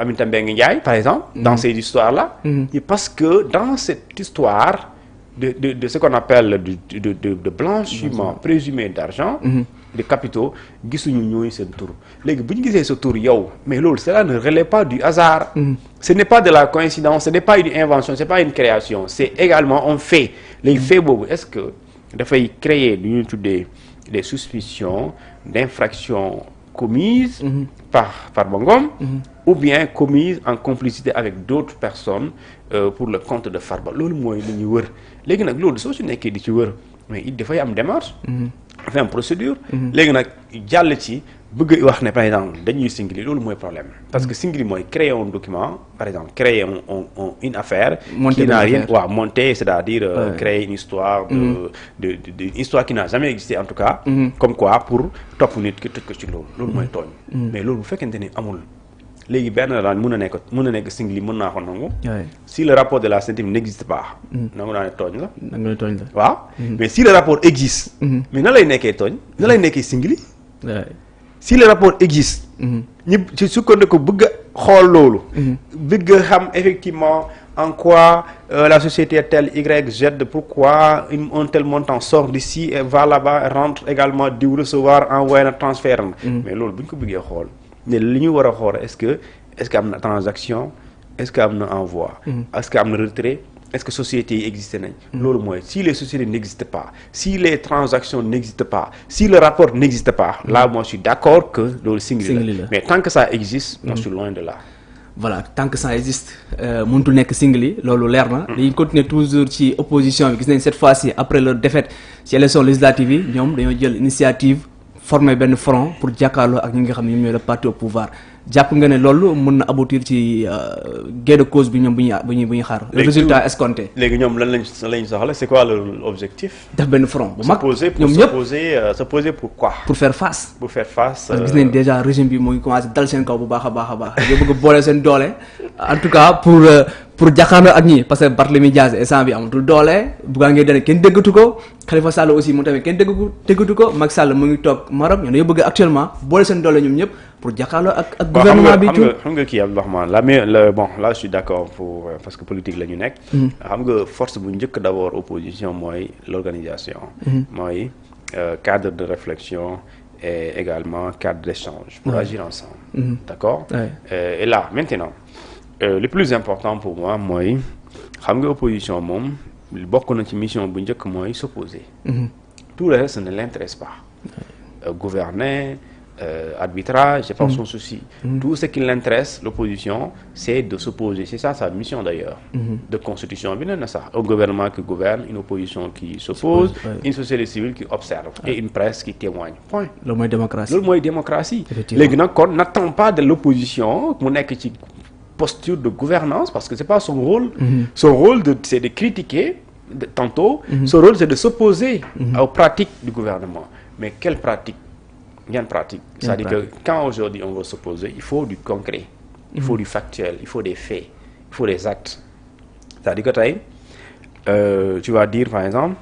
Aminata Mbengue Ndiaye par exemple dans ces histoires-là et parce que dans cette histoire de ce qu'on appelle de blanchiment présumé d'argent de capitaux gisuñu ñooy seen tur léegi bu ñu gisee sa tur yow mais loolu cela ne relève pas du hasard ce n'est pas de la coïncidence ce n'est pas une invention c'est pas une création c'est également un fait léegi fait boobu est-ce que dafay créer lu ñuy tuddee des suspicions d'infraction commises par Farba Ngom ou bien commises en complicité avec d'autres personnes pour le compte de Farba loolu mooy li ñuy wër léegi nag loolu soo ci nekkee di ci wër mais il dafay am démarche dafay am procédure léegi nag jàll ci bëgg wax ne par exemple dañuy singli loolu mooy problème parce que singli mooy créer un document par exemple créer une affaire qui n'a rien monter c'est-à-dire créer une histoire de une histoire qui n'a jamais existé en tout cas comme quoi pour topp nit ki tëj ko ci loolu mooy tooñ mais loolu bu fekkente ni amul léegi benn daan mën a nekk singli mën naa ko nangu si le rapport de la CNTM n'existe pas nangu naa ne tooñ la waaw mais si le rapport existe mais na lay nekkee tooñ na lay nekkee singli si le rapport existe ñi ci sukkandiku bëgg a xool loolu bëgg a xam effectivement en quoi la société telle Y Z pourquoi un tel montant sort d'ici et va là-bas rentre également di recevoir envoyé na transfert na mais loolu bu ñu ko bëggee xool ne li ñu war a xool est-ce que am na transaction est-ce que am na envoi est-ce que am na retrait est-ce que sociétés yi existé nañ loolu mooy si les sociétés n'existent pas si les transactions n'existent pas si le rapport n'existe pas là moi je suis d'accord que loolu singli la mais tant que ça existe moi je suis loin de là voilà tant que ça existe mënutul nekk singli loolu leer na dañuy continuer toujours ci opposition bi gis nañ cette fois-ci après leur défaite ci élection législative yi ñoom dañoo jël initiative former benn front pour jàkkaarloo ak ñi nga xam ne ñoom ñooy le parti au pouvoir jàpp nga ne loolu mën na aboutir ci gain de cause bi ñoom bu ñuy xaar. le résultat escompté. léegi ñoom lan lañ soxla c'est quoi l'objectif. def benn front bu mag ñoom ñëpp se poser pour quoi. pour faire face. pour faire face. parce que gis nañ déjà régime bi mu ngi commencé dal seen kaw bu baax a baax yoo bëgg boole seen doole en tout cas pour jàkkaarloo ak ñi parce que Barthélémy Dias instant bi amatul doole Bougane Gueye Dany kenn déggatu ko Khalifa Sall aussi moom tamit kenn déggatu ko Macky Sall mu ngi toog Maroc ñoo dañoo bëgg actuellement boole seen doole ñoom ñëpp pour jàkkaarloo ak gouvernement bi xam nga kii Abdourahmane bon là je suis d'accord parce que politique la ñu nekk xam nga force bu njëkk d'abord opposition mooy l'organisation mooy cadre de réflexion et également cadre d'échange pour agir ensemble d'accord et là maintenant le plus important pour moi mooy xam nga opposition moom bokk na ci mission bu njëkk mooy s'opposer tout le reste ne l'intéresse pas gouverner arbitrage c'est pas son souci tout ce qui l'intéresse l'opposition c'est de s'opposer c'est ça sa mission d'ailleurs de constitution bi nee na sax un gouvernement qui gouverne une opposition qui s'oppose une société civile qui observe et une presse qui témoigne point loolu mooy démocratie léegi nag kon n'attend pas de l'opposition mu nekk ci posture de gouvernance parce que c'est pas son rôle son rôle c'est de critiquer tantôt son rôle c'est de s'opposer aux pratiques du gouvernement mais quelle pratique yan pratique c'est-à-dire que quand aujourd'hui on veut s'opposer il faut du concret il faut du factuel il faut des faits il faut des actes c'est-à-dire que tey tu vas dire par exemple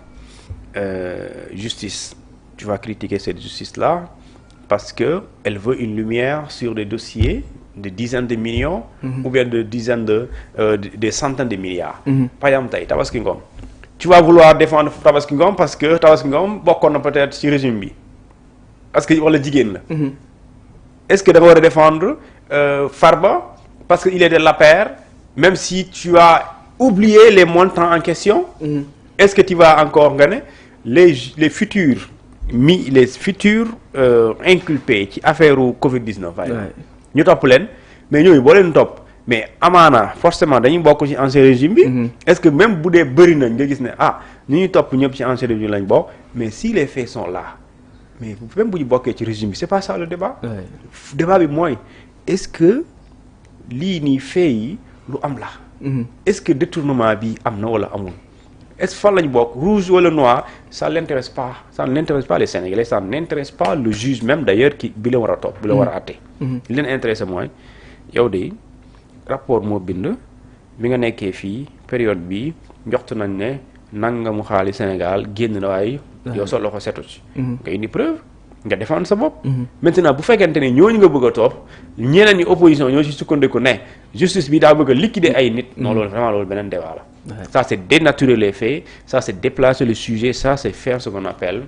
justice tu vas critiquer cette justice-là parce que elle veut une lumière sur des dossiers de dizaines de millions ou bien de dizaines des centaines de milliards par exemple tey Tabaski Ngom tu vas vouloir défendre Tabaski Ngom parce que Tabaski Ngom bokkoon na peut-être ci régime bi parce que wala jigéen la est-ce que da nga war a défendre Farba parce que il est de l'APR même si tu as oublié les montants en question est-ce que tu vas encore nga ne les futurs inculpés ci affaire Covid-19 ñu topp leen mais ñooñu boo leen topp mais amaana forcément dañuy bokk ci ancien régime bi est-ce que même bu dee bëri nañ nga gis ne ñu ñuy topp ñëpp ci ancien régime lañ bokk mais si les faits sont là mais même bu ñu bokkee ci régime bi c'est pas ça le débat débat bi mooy est-ce que lii nii faits yi lu am la est-ce que détournement bi am na wala amul est-ce que fan lañ bokk rouge wala noir ça n'intéresse pas les Sénégalais ça n'intéresse pas le juge même d'ailleurs bi la war a topp bi la war a àtte li leen intéressé mooy yow de rapport moo bind bi nga nekkee fii période bi njoxtu nañ ne nangamu xaalis Sénégal génn na waaye yow sa loxo setu ci nga indi preuve nga défendre sa bopp. Maintenant bu fekkente ne ñooñu nga bëgg a topp ñeneen ñi opposition ñoo ci sukkandiku ne justice bi daa bëgg a liquider ay nit. non loolu vraiment loolu beneen débat la. Ça c'est dénaturer les faits, ça c'est déplacer le sujet, ça c'est faire ce qu'on appelle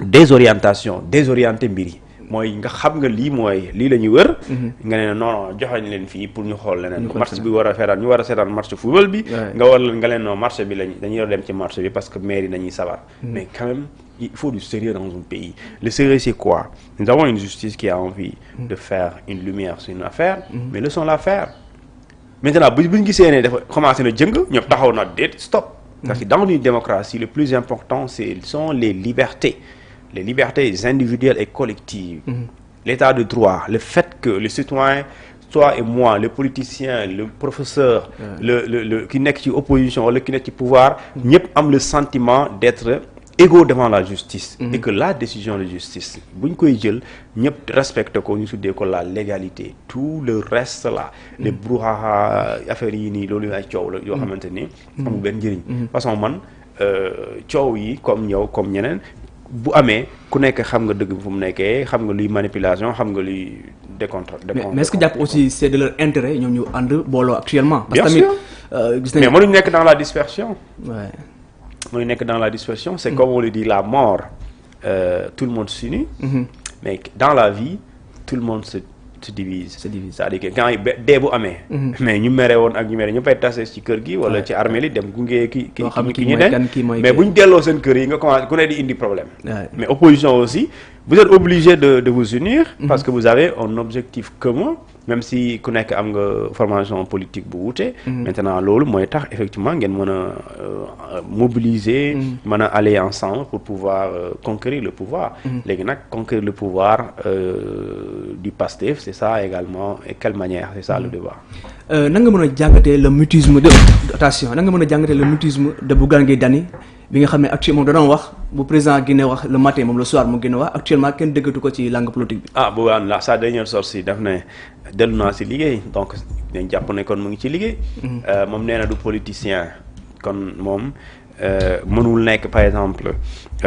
désorienter mbir yi. mooy nga xam nga lii mooy lii la ñuy wër. nga ne non joxañ leen fii pour ñu xool leneen. match bi war a seetaan ñu war a seetaan match football bi. nga war leen nga leen non marché bi lañ dañuy dem ci marché bi parce que maire yi dañuy sabar. mais quand même il faut du sérieux dans un pays. Le sérieux c'est quoi? Nous avons une justice qui a envie de faire une lumière sur une affaire. mais laissons la faire. Maintenant bu ñu gisee ne dafa commencé na jëng ñoom taxaw na déet stop. parce que dans une démocratie le plus important sont les libertés. Les libertés individuelles et collectives, l'état de droit, le fait que le citoyen, toi et moi, le politicien, le professeur, le qui nekk ci opposition wala ki nekk ci pouvoir, ñëpp am le sentiment d'être égaux devant la justice. Et que la décision de justice bu ñu koy jël ñëpp respecte ko ñu tuddee ko la légalité. Tout le reste là, les brouhaha affaires yi nii loolu ay coow la yoo xamante ni amul benn njëriñ. Parce que man coow yi comme yow comme ñeneen. bu amee ku nekk xam nga dëgg fu mu nekkee xam nga luy manipulation xam nga luy décontre. mais est-ce que jàpp aussi c'est de leur intérêt ñoom ñu ànd booloo actuellement. parce que tamit gis nañu mais mënuñ nekk dans la dispersion. ouais mënuñ nekk dans la dispersion. c'est comme on le dit la mort tout le monde s'unit. mais dans la vie tout le monde se divise. c'est-à-dire que quand dee bu amee. mais ñu mere woon ak ñu mere ñu fay tase ci kër gi wala ci armée li dem gunge ki ñu den mais bu ñu delloo seen kër yi nga commencé ku ne di indi problème. mais opposition aussi vous êtes obligé de vous unir. parce que vous avez un objectif commun même si ku nekk am nga formation politique bu wuute. maintenant loolu mooy tax effectivement ngeen mën a mobiliser. mën a aller ensemble pour pouvoir conquérir le pouvoir. léegi nag conquérir le pouvoir du PASTEF c'est ça également et quelle manière c'est ça le débat. nan nga mën a jàngatee le mutisme de attention nan nga mën a jàngatee le mutisme de Bougane Gueye Dany bi nga xam ne actuellement moom da doon wax bu président Guinée wax le matin moom le soir mu gën a wax actuellement kenn déggatu ko ci langue politique bi. ah Bougane la sa dernière sortie daf ne dellu naa si liggéey donc dañ jàpp ne kon mu ngi ci liggéey. moom nee na du politicien kon moom mënul nekk par exemple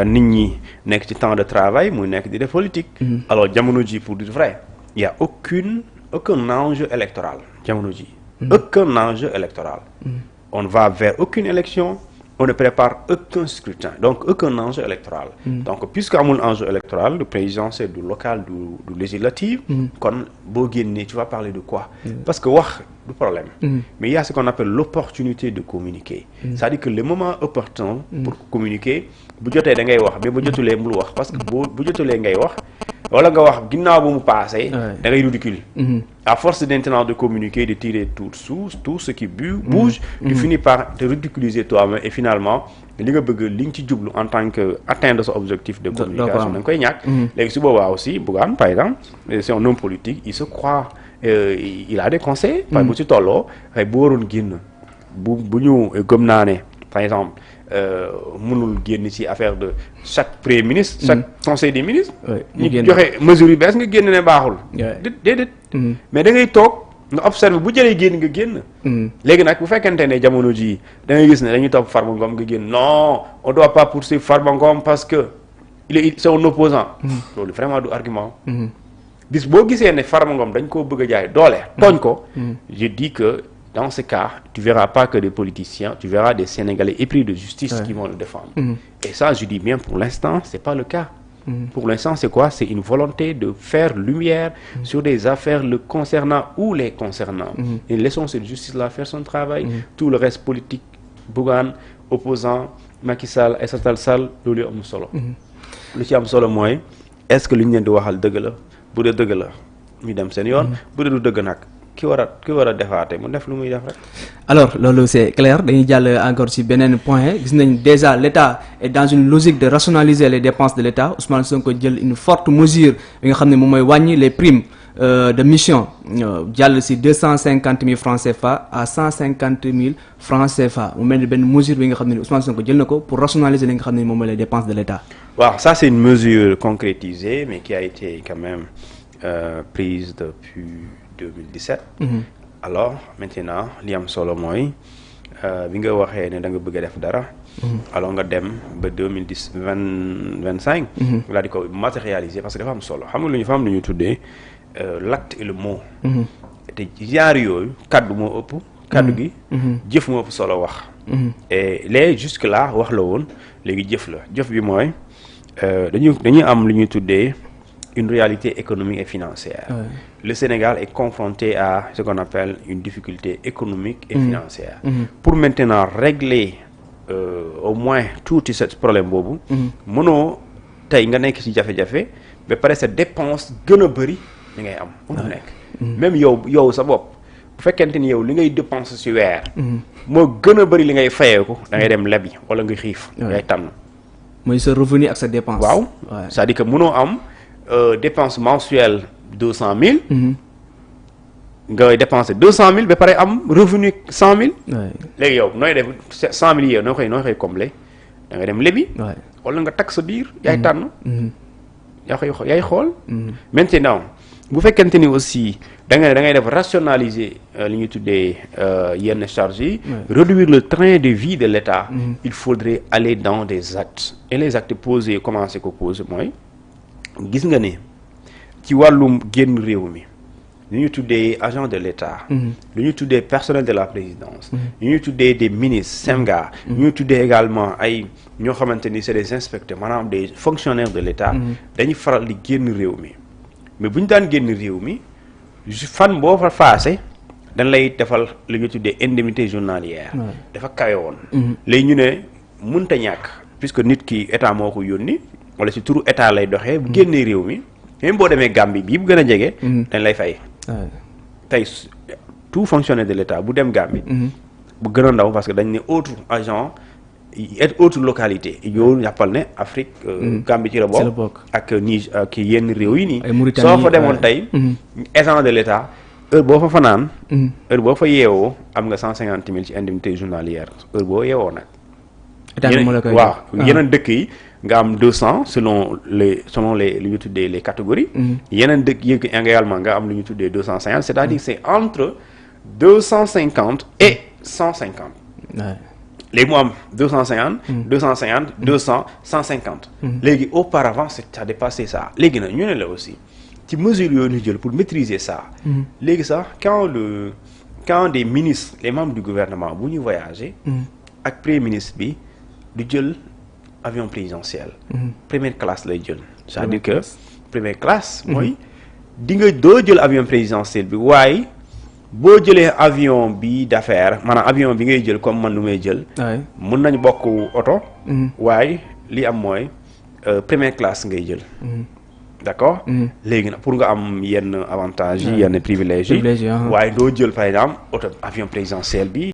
nit ñi nekk ci temps de travail muy nekk di def politique. alors jamono ji pour dire vrai il y a aucun enjeu électoral jamono ji. aucun enjeu électoral. on ne va vers aucune élection. On ne prépare aucun scrutin, donc aucun enjeu électoral. Donc, puisque amul enjeu électoral, le président c'est du local, du législatif, kon boo génnee tu vas parler de quoi? Parce que wax du problème. Mais il y a ce qu'on appelle l'opportunité de communiquer. C'est-à-dire que le moment opportun pour communiquer, bu jotee da ngay wax, mais bu jotulee bul wax parce que bu jotulee ngay wax wala nga wax ginnaaw bu mu passé da ngay ridicule. À force maintenant de communiquer, de tirer tout ce qui bouge, tu finis par te ridiculiser toi-même et finalement li nga bëgg li nga ci jublu en tant que atteindre son objectif de communication da nga koy ñàkk. Léegi su boobaa aussi Bougane par exemple c'est un homme politique il se croit il a des conseils. parce que bu ci tolloo xëy bu waroon génn bu ñu gëm naa ne par exemple mënul génn ci affaire de chaque premier ministre. chaque conseil des ministres. ñu joxe mesures yu bees nga génn ne baaxul. déedéet. mais da ngay toog nga observe bu jëlee génn nga génn. léegi nag bu fekkente ne jamono ji da ngay gis ne dañuy topp Farba Ngom nga génn non on doit pas poursuivre Farba Ngom parce que c'est un opposant. loolu vraiment du argument. bis boo gisee ne Farba Ngom dañ koo bëgg a jaay doole. tooñ ko je dis que. Dans ce cas, tu verras pas que des politiciens, tu verras des Sénégalais épris de justice qui vont le défendre. Et ça, je dis bien, pour l'instant, c'est pas le cas. Pour l'instant, c'est quoi? C'est une volonté de faire lumière sur des affaires le concernant ou les concernant. Et laissons cette justice-là faire son travail. Tout le reste politique, Bougane, opposant, Macky Sall, Aïssata Tall Sall, loolu am solo. lu ci am solo mooy est-ce que li ñu leen di waxal dëgg la bu dee dëgg la ñu dem seen yoon. bu dee du dëgg nag. ki war a defaate mu def lu muy def rek. alors loolu c'est clair dañuy jàll encore ci beneen point gis nañ déjà l'État est dans une logique de rationaliser les dépenses de l'État Ousmane Sonko jël une forte mesure bi nga xam ne moom mooy wàññi les primes de mission jàll ci 250 000 francs CFA à 150 000 francs CFA mu mel ni benn mesure bi nga xam ne Ousmane Sonko jël na ko pour rationaliser li nga xam ne moom mooy les dépenses de l'État. waaw ça c'est une mesure concrétisée mais qui a été quand même prise depuis 2017. Alors maintenant li am solo mooy bi nga waxee ne da nga bëgg a def dara. alors nga dem ba 2025. nga daal di ko matérialiser parce que dafa am solo xam nga lu ñu fa am lu ñu tuddee l'acte et le mot. te genre yooyu kaddu moo ëpp. kaddu gi. jëf moo ëpp solo wax. et les jusque là wax la woon léegi jëf la jëf bi mooy dañuy am lu ñuy tuddee une réalité économique et financière. Le Sénégal est confronté à ce qu'on appelle une difficulté économique et financière. Pour maintenant régler au moins tout ce problème boobu. mënoo tey nga nekk ci jafe-jafe ba pare sa dépense gën a bëri li ngay am. mënoo nekk même yow sa bopp bu fekkente ni yow li ngay dépense ci weer. moo gën a bëri li ngay fayeeku da ngay dem lebi wala nga xiif. ngay tànn. mooy sa revenu ak sa dépense. waaw c'est-à-dire que mënoo am. dépense mensuelle 200 000. ngay dépenser 200 000 ba pare am revenu 100 000. léegi yow nooy def 100 000 yow noo koy combler da ngay dem lebi. wala nga takk sa biir yaay tànn. yaay xool. maintenant bu fekkente ni aussi da ngay def rationaliser li ñuy tuddee yenn charges yi. réduire le train de vie de l'État. il faudrait aller dans des actes et les actes posés commencer ko poser mooy. gis nga ne ci wàllum génn réew mi lu ñu tuddee agent de l'État. lu ñu tuddee personnel de la présidence. lu ñu tuddee des ministres SEMGA. lu ñu tuddee également ay ñoo xamante ni c'est des inspecteurs maanaam des fonctionnaires de l'État. dañuy faral di génn réew mi mais bu ñu daan génn réew mi fan boo fa faase dañ lay defal lu ñu tuddee indemnité journalière. dafa kawe woon. léegi ñu ne mënta ñàkk puisque nit ki état moo ko yónni. wala ci turu état lay doxee bu génnee réew mi même boo demee Gambie bii bu gën a jege. dañ lay fay. tey tout fonctionnaire de l'état bu dem Gambie. bu gën a ndaw parce que dañ ne autre agent et autre localité yow jàppal ne Afrique. Gambie ci la bokk ak Niger ak yenn réew yi nii. soo fa demoon tey. agent de l'état heure boo fa fanaan. heure boo fa yeewoo am nga 150 000 ci indemnité journalière heure boo yeewoo nag. waaw yeneen dëkk yi. nga am 200 selon les lu ñu tuddee les catégories. yeneen dëkk yi également nga am lu ñu tuddee 250 c'est-à-dire c'est entre 250 et 150. léegi mu am 250. 250 200 150. léegi auparavant ça dépassait ça léegi nag ñu ne la aussi ci mesure yooyu ñu jël pour maîtriser ça. léegi sax quand des ministres les membres du gouvernement bu ñu voyager. ak premier ministre bi du jël. avion présidentiel. Première classe lay jël. c'est-à-dire que première classe. mooy di nga doo jël avion présidentiel bi waaye boo jëlee avion bi d'affaires maanaam avion bi ngay jël comme man lu may jël. mën nañu bokk oto. waaye li am mooy première classe ngay jël. d'accord. léegi nag pour nga am yenn avantages yi yenn privilèges yi. waaye doo jël par exemple oto avion présidentiel bi.